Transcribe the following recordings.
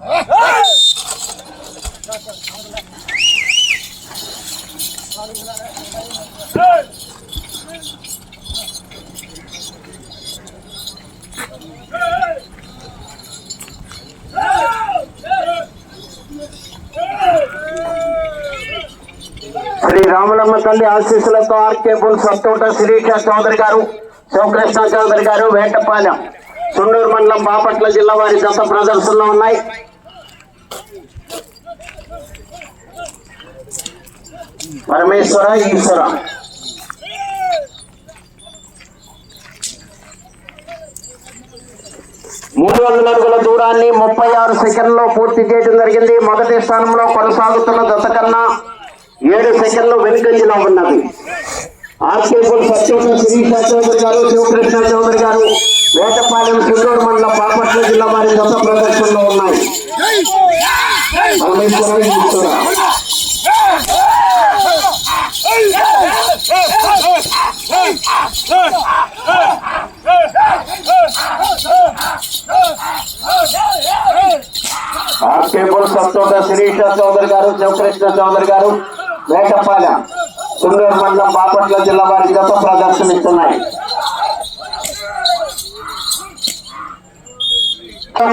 శ్రీ రాములమ్మ తల్లి ఆశీస్సులతో RK bull సత్తోట Sirisha Chowdary గారు, శివకృష్ణ చౌదరి గారు, వేటపాలెం సుండూరు మండలం బాపట్ల జిల్లా వారి జత ప్రదర్శనలో ఉన్నాయి. పరమేశ్వర ఈశ్వర 300 అడుగుల దూరాన్ని 36 సెకండ్లో పూర్తి చేయడం జరిగింది. మొదటి స్థానంలో కొనసాగుతున్న జత కన్నా 7 సెకండ్లు వెనుకంజలో ఉన్నది. ఆర్కే బుల్ సత్యోట శిరీష చౌదరి గారు, శివకృష్ణ చౌదరి గారు, వేటపాలెం సుండూరు మండలం బాపట్ల జిల్లా వారి జత ప్రదర్శనలో ఉన్నాయి. పరమేశ్వర ఈశ్వర ఆర్కే బుల్ సత్తోట శిరీష చౌదరి గారు, శివకృష్ణ చౌదరి గారు, వేటపాలెం సుండూరు మండలం బాపట్ల జిల్లా వారి జత ప్రదర్శనిస్తున్నాయి.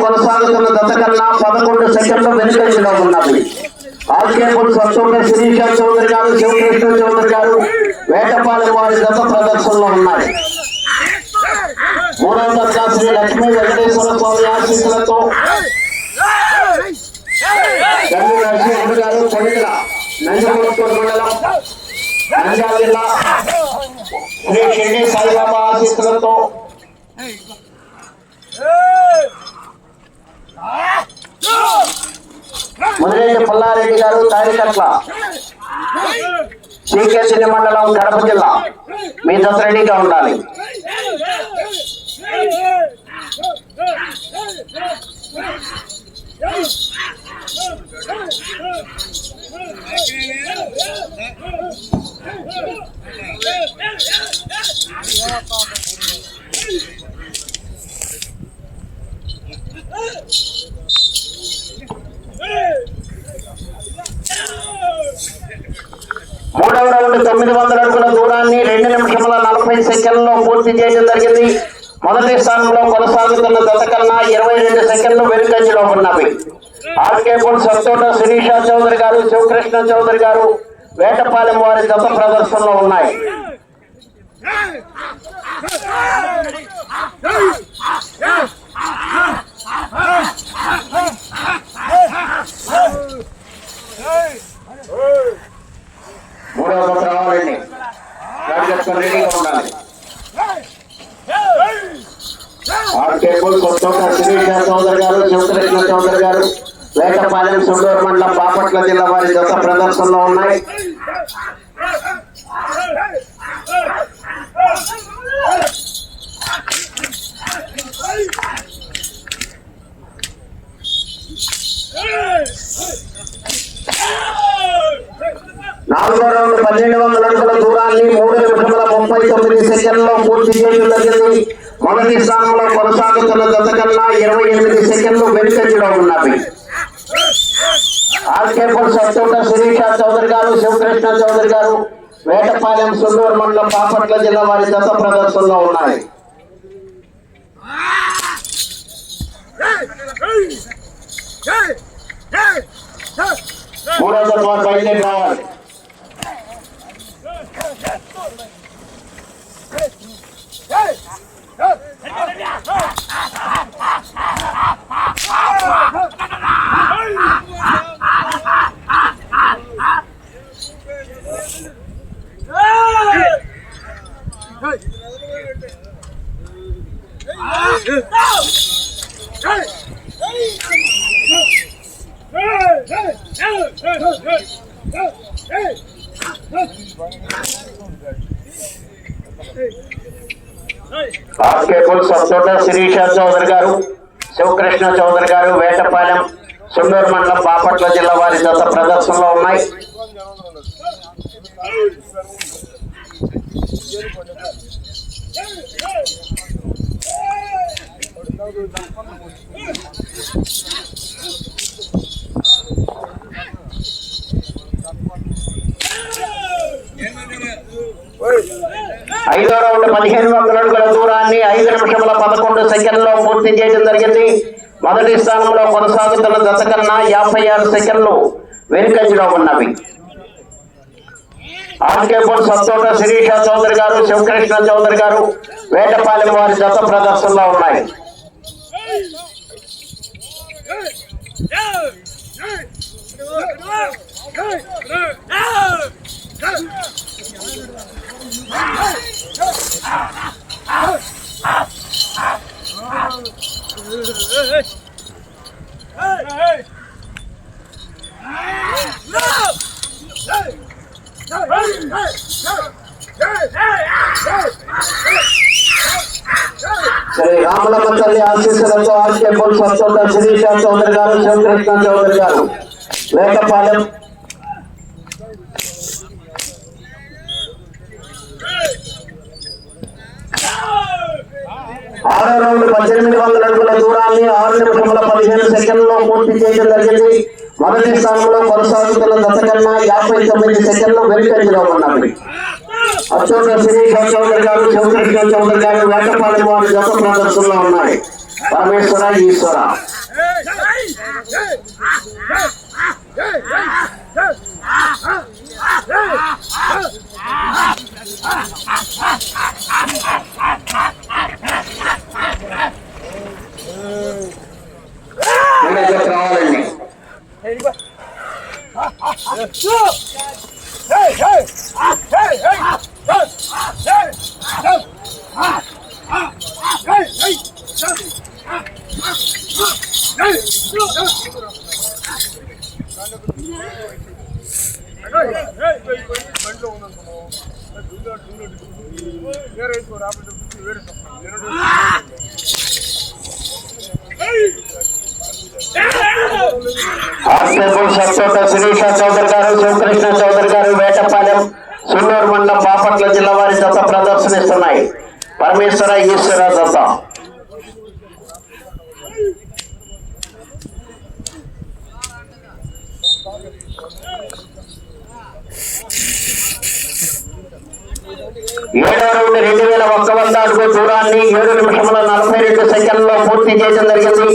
కొనసాగుతున్న జత కన్నా 11 సెకండ్లు వెనుకంజలో ఉన్నది. ఆర్కే బుల్ సత్తోట శిరీష చౌదరి గారు, శివకృష్ణ చౌదరి గారు, వేటపాలెం వారి జత ప్రదర్శనలో ఉన్నాయి. 3వ జత శ్రీ లక్ష్మీ వెంకటేశ్వర స్వామి ఆశీస్సులతో నరసింహుడు గారు, కొడిగల నంజమూర్తూరు మండలం నంద్యాల జిల్లా శ్రీ షిర్డీ సాయిబాబా ఆశీస్సులతో ముదిరెడ్డి పుల్లారెడ్డి గారు, తాడికట్ల శ్రీకేశిని మండలం కడప జిల్లా మీ జత రెడీగా ఉండాలి. మూడవ రౌండ్ 900 అడుగుల దూరాన్ని 2 నిమిషముల 40 సెకండ్లో పూర్తి చేయడం జరిగింది. మొదటి స్థానంలో కొనసాగుతున్న జత కన్నా 22 సెకండ్లు వెనుకంజలో ఉన్నవి. ఆర్కే బుల్ సత్తోట శిరీష చౌదరి గారు, శివకృష్ణ చౌదరి గారు, వేటపాలెం వారి జత ప్రదర్శనలో ఉన్నాయి. మూడవ జత రావాలండి, రెడీగా ఉండాలి. ఆర్కే బుల్ సత్తోట శిరీష చౌదరి గారు, శివకృష్ణ చౌదరి గారు, వేటపాలెం సుండూరు మండలం బాపట్ల జిల్లా వారి జత ప్రదర్శనలో ఉన్నాయి. నాలుగో రౌండ్ 1200 అడుగుల దూరాన్ని 3 నిమిషముల 39 సెకండ్లో పూర్తి చేయడం జరిగింది. మొదటి స్థానంలో కొనసాగుతున్న జత కన్నా 28 సెకండ్లు వెనుకంజలో ఉన్నవి. ఆర్కే బుల్ సత్తోట శిరీష చౌదరి గారు, శివకృష్ణ చౌదరి గారు, వేటపాలెం సుండూరు మండలం బాపట్ల జిల్లా వారి జత ప్రదర్శనలో ఉన్నాయి. మూడో జత వారు బయలుదేరి రావాలి. ఆర్కే బుల్ సత్తోట శిరీష చౌదరి గారు, శివకృష్ణ చౌదరి గారు, వేటపాలెం సుండూరు మండలం బాపట్ల జిల్లా వారి జత ప్రదర్శనలో ఉన్నాయి. ఐదో రౌండ్ 1500 అడుగుల దూరాన్ని 5 నిమిషముల 11 సెకండ్లో పూర్తి చేయడం జరిగింది. మొదటి స్థానంలో కొనసాగుతున్న జత కన్నా 56 సెకండ్లు వెనుకంజలో ఉన్నవి. ఆర్కేపూర్ సత్తోట శిరీష చౌదరి గారు, శివకృష్ణ చౌదరి గారు, వేటపాలెం వారి జత ప్రదర్శనలో ఉన్నాయి. శ్రీ రామలమ్మ తల్లి ఆశీస్సులతో ఆర్కేపూర్ సత్తోట శిరీష చౌదరి గారు, శివకృష్ణ చౌదరి గారు, వేటపాలెం ఆరో రౌండ్ 1800 అడుగుల దూరాన్ని 6 నిమిషముల 15 సెకండ్లో పూర్తి చేయడం జరిగింది. మొదటి స్థానంలో కొనసాగుతున్న జత కన్నా 59 సెకండ్లు వెనుకంజలో ఉన్నవి. అచ్చోట శిరీష చౌదరి గారు, శివకృష్ణ చౌదరి గారు, వేటపాలెం వారి జత ప్రదర్శనలో ఉన్నాయి. పరమేశ్వర ఈశ్వర రావాలండి. సత్తోట శిరీష చౌదరి గారు, శివకృష్ణ చౌదరి గారు, వేటపాలెం సున్నూరు మండలం బాపట్ల జిల్లా వారి జత ప్రదర్శనిస్తున్నాయి. పరమేశ్వర ఈశ్వర జత ఏడవ రౌండ్ 2100 అడుగు దూరాన్ని 7 నిమిషముల 42 సెకండ్లో పూర్తి చేయడం జరిగింది.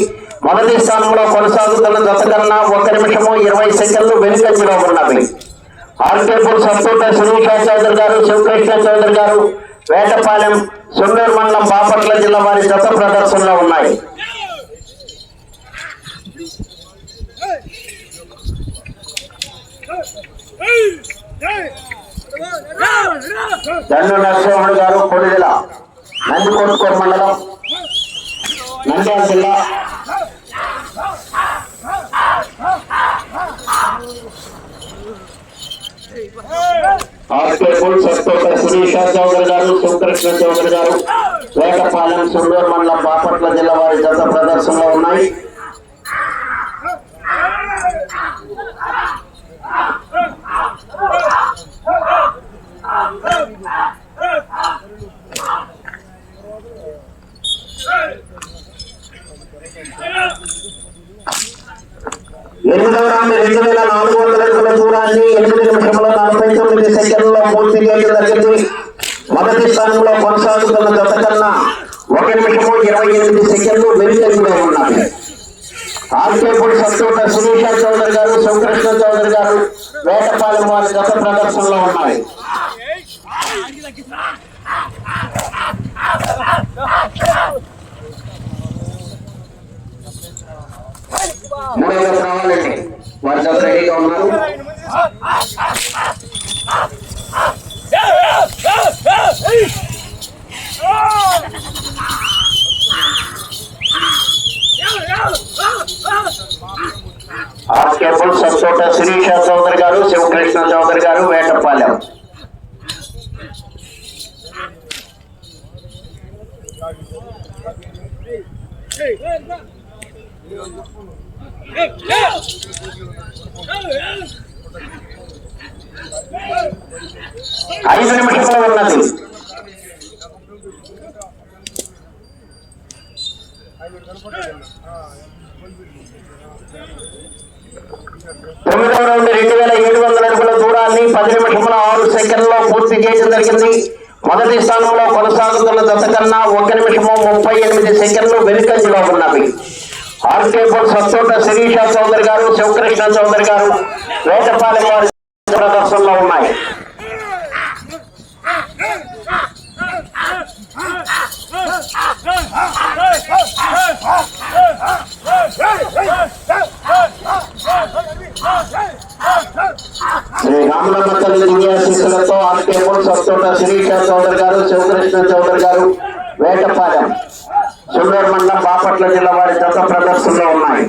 మొదటి స్థానంలో కొనసాగుతున్న జత కన్నా 1 నిమిషము 20 సెకండ్లు వెనుకంజలో ఉన్నవి. ఆర్కేపూర్ సత్తోట శిరీష చౌదరి గారు, శివకృష్ణ చౌదరి గారు, వేటపాలెం సున్నూరు మండలం బాపట్ల జిల్లా వారి జత ప్రదర్శనలో ఉన్నాయి. దండు నరసింహుడు గారు, కొడిదెల, నందికొట్కూరు మండలం, నంద్యాల జిల్లా. ఆర్కేపూర్ సత్తోట శిరీష చౌదరి గారు, శివకృష్ణ చౌదరి గారు, వేటపాలెం సున్నూరు మండలం బాపట్ల జిల్లా వారి జత ప్రదర్శనలో ఉన్నాయి. ఎనిమిదవ రౌండ్ 2400 అడుగుల దూరాన్ని 8 నిమిషముల 49 సెకండ్లో పూర్తి చేయడం జరిగింది. మొదటి స్థానంలో కొనసాగుతున్న జత కన్నా 1 నిమిషము 28 సెకండ్లు వెనుకంజలో ఉన్నాయి. ఆర్కేపూర్ సత్తోట శిరీష చౌదరి గారు, శివకృష్ణ చౌదరి గారు, వేటపాలెం వారి జత ప్రదర్శనలో ఉన్నాయి. మూడవ రావాలండి, వారి జత రెడీగా ఉన్నారు. ఆర్కేపూర్ సత్తోట శిరీష చౌదరి గారు, శివకృష్ణ చౌదరి గారు, వేటపాలెం. ఐదు నిమిషాలు ఉన్నది. తొమ్మిదవ రౌండ్ 2700 అడుగుల దూరాన్ని 10 నిమిషముల 6 సెకండ్లో పూర్తి చేయడం జరిగింది. మొదటి స్థానంలో కొనసాగుతున్న జత కన్నా 1 నిమిషము 38 సెకండ్లు వెనుకంజలో ఉన్నవి. ఆర్కేపూర్ సత్తోట శిరీష చౌదరి గారు, శివకృష్ణ చౌదరి గారు వేటపాలెం వారి ప్రదర్శనలో ఉన్నాయి. శ్రీ రాములమ్మ తల్లి దివ్యాశీస్సులతో ఆర్కేపూర్ సత్తోట శిరీష చౌదరి గారు, శివకృష్ణ చౌదరి గారు వేటపాలెం సుందర్ మండలం బాపట్ల జిల్లా వారి జత ప్రదర్శనలో ఉన్నాయి.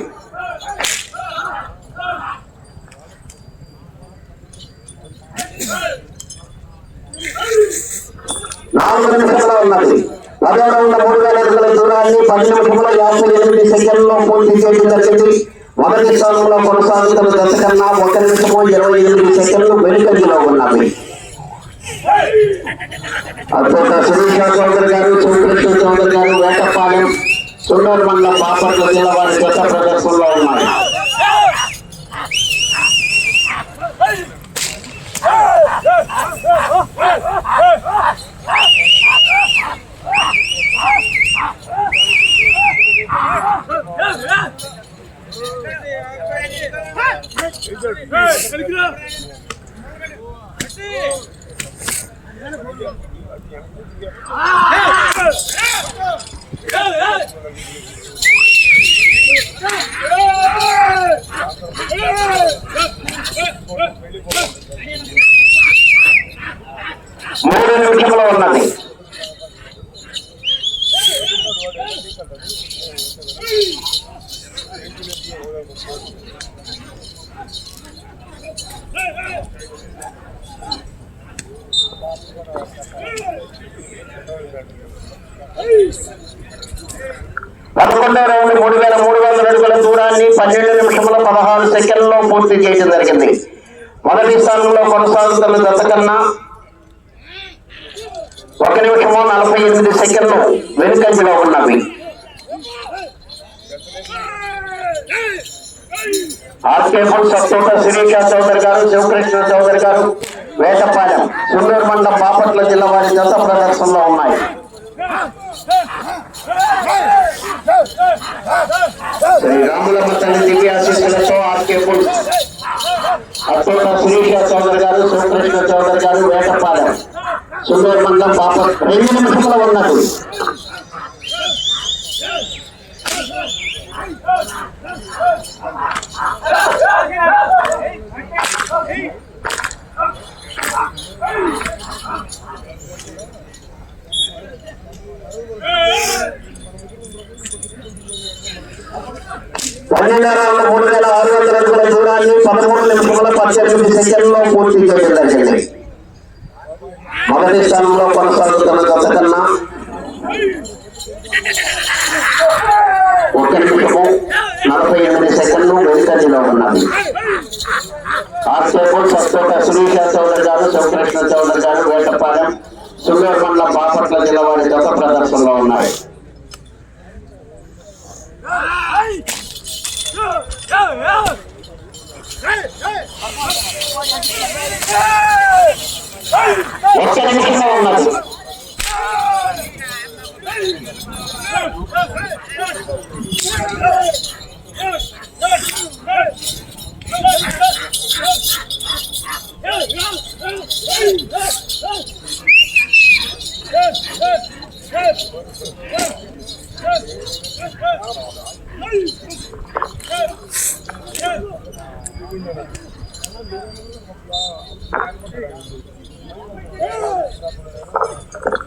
4 నిమిషంలో ఉన్నది. 10వ రౌండ్ 3000 అడుగుల దూరాన్ని 10 నిమిషంలో 58 సెకండ్లో పూర్తి చేయడం జరిగింది. మొదటి స్థానంలో కొనసాగుతున్న జత కన్నా 1 నిమిషము 28 సెకండ్లు వెనుకంజలో ఉన్నవి. అద్భుత శిరీష చౌదరి గారు, శివకృష్ణ చౌదరి గారు వేటపాలెం సుందర్ మండలం బాపట్ల జిల్లా వారి జత ప్రదర్శనలో ఉన్నాయి. మూడు నిమిషంలో ఉన్నది. పదకొండవ రౌండ్ 3300 అడుగుల దూరాన్ని 12 నిమిషముల 16 సెకండ్లో పూర్తి చేయడం జరిగింది. మొదటి స్థానంలో కొనసాగుతున్న జత కన్నా 1 నిమిషము 48 సెకండ్లు వెనుకంజలో ఉన్నవి. ఆర్కేపూర్ సత్తోట శిరీష చౌదరి గారు, శివకృష్ణ చౌదరి గారు వేటపాలెం సుందూరు మండలం బాపట్ల జిల్లా వారి జత ప్రదర్శనలో ఉన్నాయి. శ్రీ రాములమ్మ తల్లి దివ్యాశీస్సులతో ఆర్కేపూర్ సత్తోట శిరీష చౌదరి గారు, శివకృష్ణ చౌదరి గారు వేటపాలెం సుందూరు మండలం బాపట్ల 2 నిమిషంలో ఉన్నది. పన్నెండవ 3600 అడుగుల దూరాన్ని 13 నిమిషముల 18 సెకండ్లో పూర్తి చేయడం జరిగింది. మొదటి స్థానంలో కొనసాగుతున్న జత కన్నా 1 నిమిషము 48 సెకండ్లు వెనుకంజలో ఉన్నది. ఆర్కేపూర్ సత్తోట శిరీష చౌదరి గారు, శివకృష్ణ చౌదరి గారు వేటపాలెం సుందూరు మండలం బాపట్ల జిల్లా వారి జత ప్రదర్శనలో ఉన్నాయి. ఒక్క నిమిషంలో ఉన్నది.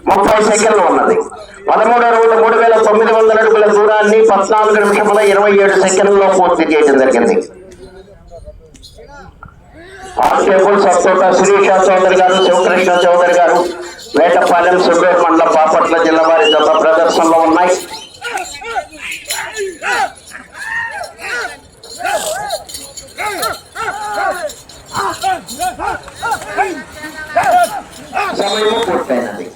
ముప్పై సెకండ్లు ఉన్నది. 13వ రౌండ్ 3900 అడుగుల దూరాన్ని 14 నిమిషముల 27 సెకండ్లో పూర్తి చేయడం జరిగింది. ఆర్కేపూర్ సత్తోట శిరీష చౌదరి గారు, శివకృష్ణ చౌదరి గారు వేటపాలెం సుందూరు మండలం బాపట్ల జిల్లా వారి జత ప్రదర్శనలో ఉన్నాయి. సమయం పూర్తయినది.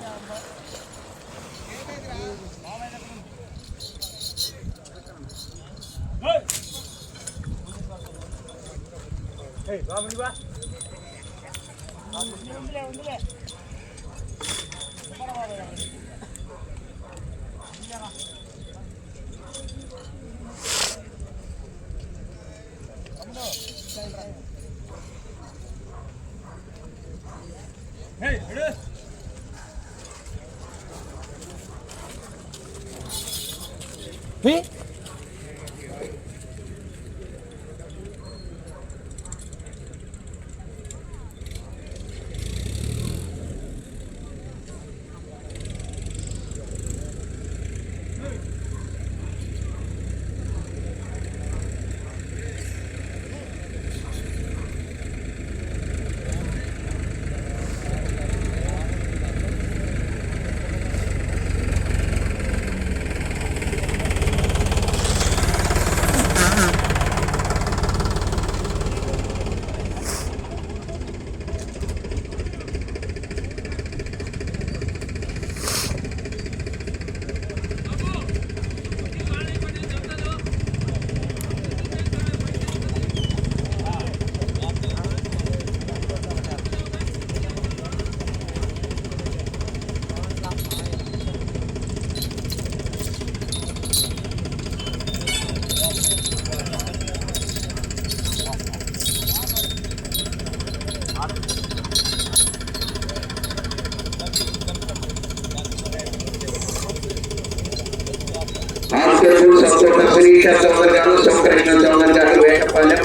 వేటపాలెం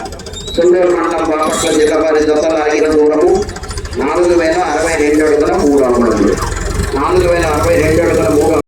సుందూరు మండలం బాపట్ల జిల్లా వారి జత లాగిన దూరము 4062 అడుగుల 3 అంగుళములు. 4062